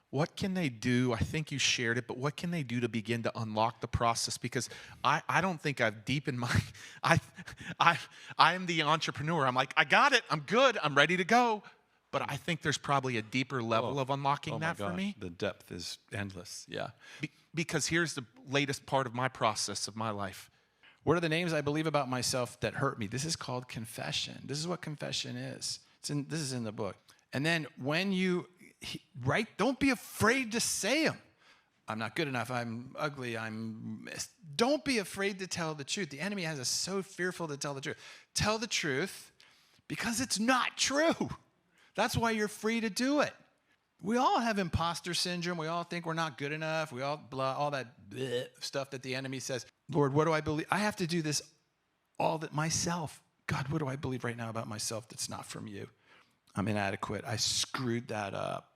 what can they do? I think you shared it, but what can they do to begin to unlock the process? Because I don't think I've deepened my, I, I am the entrepreneur. I'm like, I got it. I'm good. I'm ready to go. But I think there's probably a deeper level of unlocking that for me. The depth is endless. Yeah. Because here's the latest part of my process of my life. What are the names I believe about myself that hurt me? This is called confession. This is what confession is. This is in the book. And then when don't be afraid to say them. I'm not good enough. I'm ugly. Don't be afraid to tell the truth. The enemy has us so fearful to tell the truth. Tell the truth because it's not true. That's why you're free to do it. We all have imposter syndrome. We all think we're not good enough. We all all that stuff that the enemy says. Lord, what do I believe? I have to do this all that myself. God, what do I believe right now about myself that's not from you? I'm inadequate. I screwed that up.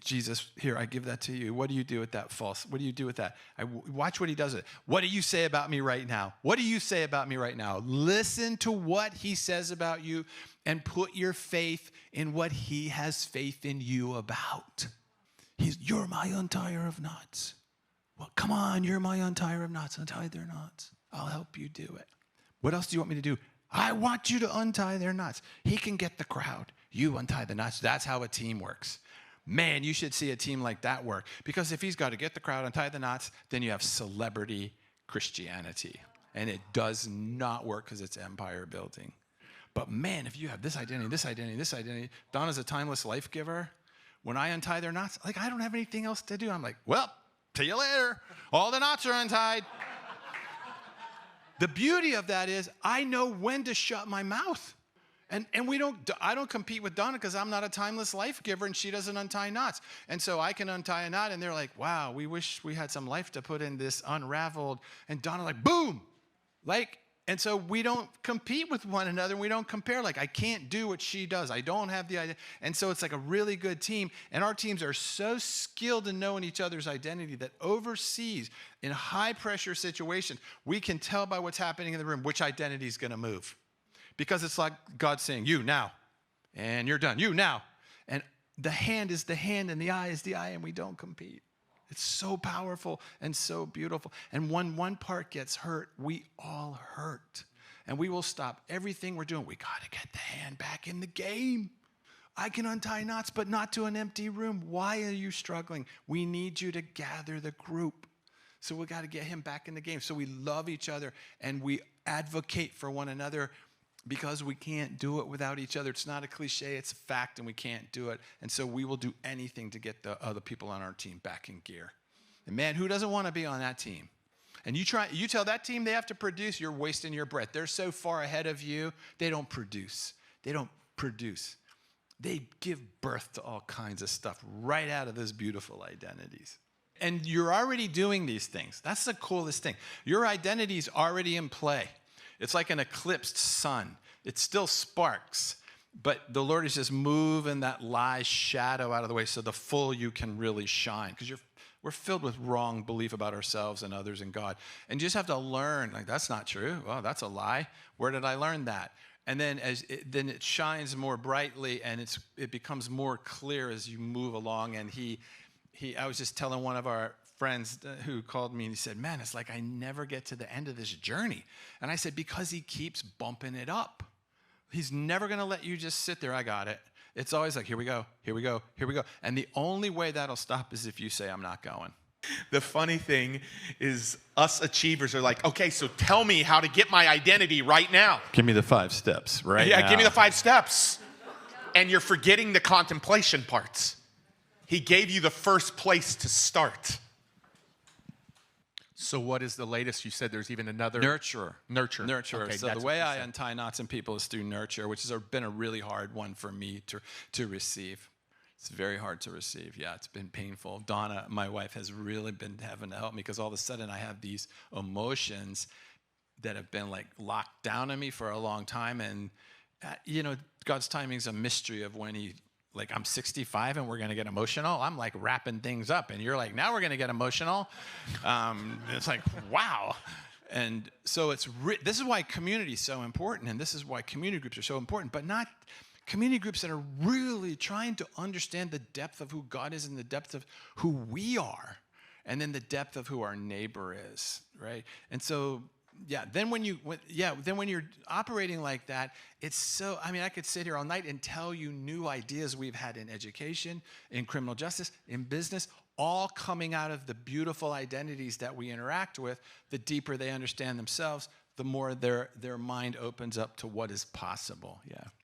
Jesus, here, I give that to you. What do you do with that false? What do you do with that? Watch what he does with it. What do you say about me right now? What do you say about me right now? Listen to what he says about you and put your faith in what he has faith in you about. You're my untier of knots. Well, come on, you're my untier of knots. Untie their knots. I'll help you do it. What else do you want me to do? I want you to untie their knots. He can get the crowd. You untie the knots. That's how a team works. Man, you should see a team like that work. Because if he's got to get the crowd, untie the knots, then you have celebrity Christianity. And it does not work because it's empire building. But man, if you have this identity, this identity, this identity, Donna's a timeless life giver. When I untie their knots, I don't have anything else to do. I'm like, well, see you later. All the knots are untied. The beauty of that is I know when to shut my mouth. And I don't compete with Donna because I'm not a timeless life giver and she doesn't untie knots. And so I can untie a knot and they're like, wow, we wish we had some life to put in this unraveled. And Donna like, boom. And so we don't compete with one another. We don't compare. I can't do what she does. I don't have the idea. And so it's like a really good team. And our teams are so skilled in knowing each other's identity that overseas, in high pressure situations, we can tell by what's happening in the room which identity is going to move. Because it's like God saying, you now. And you're done. You now. And the hand is the hand and the eye is the eye and we don't compete. It's so powerful and so beautiful. And when one part gets hurt, we all hurt. And we will stop everything we're doing. We got to get the hand back in the game. I can untie knots, but not to an empty room. Why are you struggling? We need you to gather the group. So we got to get him back in the game. So we love each other and we advocate for one another because we can't do it without each other. It's not a cliche, it's a fact, and we can't do it. And so we will do anything to get the other people on our team back in gear. And man, who doesn't want to be on that team? And you tell that team they have to produce, you're wasting your breath. They're so far ahead of you, they don't produce. They don't produce. They give birth to all kinds of stuff right out of those beautiful identities. And you're already doing these things. That's the coolest thing. Your identity's already in play. It's like an eclipsed sun. It still sparks, but the Lord is just moving that lie shadow out of the way so the full you can really shine. Because we're filled with wrong belief about ourselves and others and God. And you just have to learn, that's not true. Well, that's a lie. Where did I learn that? And then then it shines more brightly and it becomes more clear as you move along. And I was just telling one of our friends who called me and he said, man, it's like I never get to the end of this journey. And I said, because he keeps bumping it up. He's never going to let you just sit there. I got it. It's always like, here we go, here we go, here we go. And the only way that'll stop is if you say, I'm not going. The funny thing is us achievers are like, okay, so tell me how to get my identity right now. Give me the 5 steps right now. Yeah, give me the 5 steps. And you're forgetting the contemplation parts. He gave you the first place to start. So what is the latest? You said there's even another? Nurture. Okay, so the way I untie knots in people is through nurture, which has been a really hard one for me to receive. It's very hard to receive. Yeah, it's been painful. Donna, my wife, has really been having to help me because all of a sudden I have these emotions that have been locked down in me for a long time. And, God's timing is a mystery of when he... I'm 65 and we're going to get emotional. I'm wrapping things up and you're now we're going to get emotional. It's wow. And so this is why community is so important and this is why community groups are so important, but not community groups that are really trying to understand the depth of who God is and the depth of who we are, and then the depth of who our neighbor is, right? And so, then when you're operating like that, it's so, I mean, I could sit here all night and tell you new ideas we've had in education, in criminal justice, in business, all coming out of the beautiful identities that we interact with. The deeper they understand themselves, the more their mind opens up to what is possible. Yeah.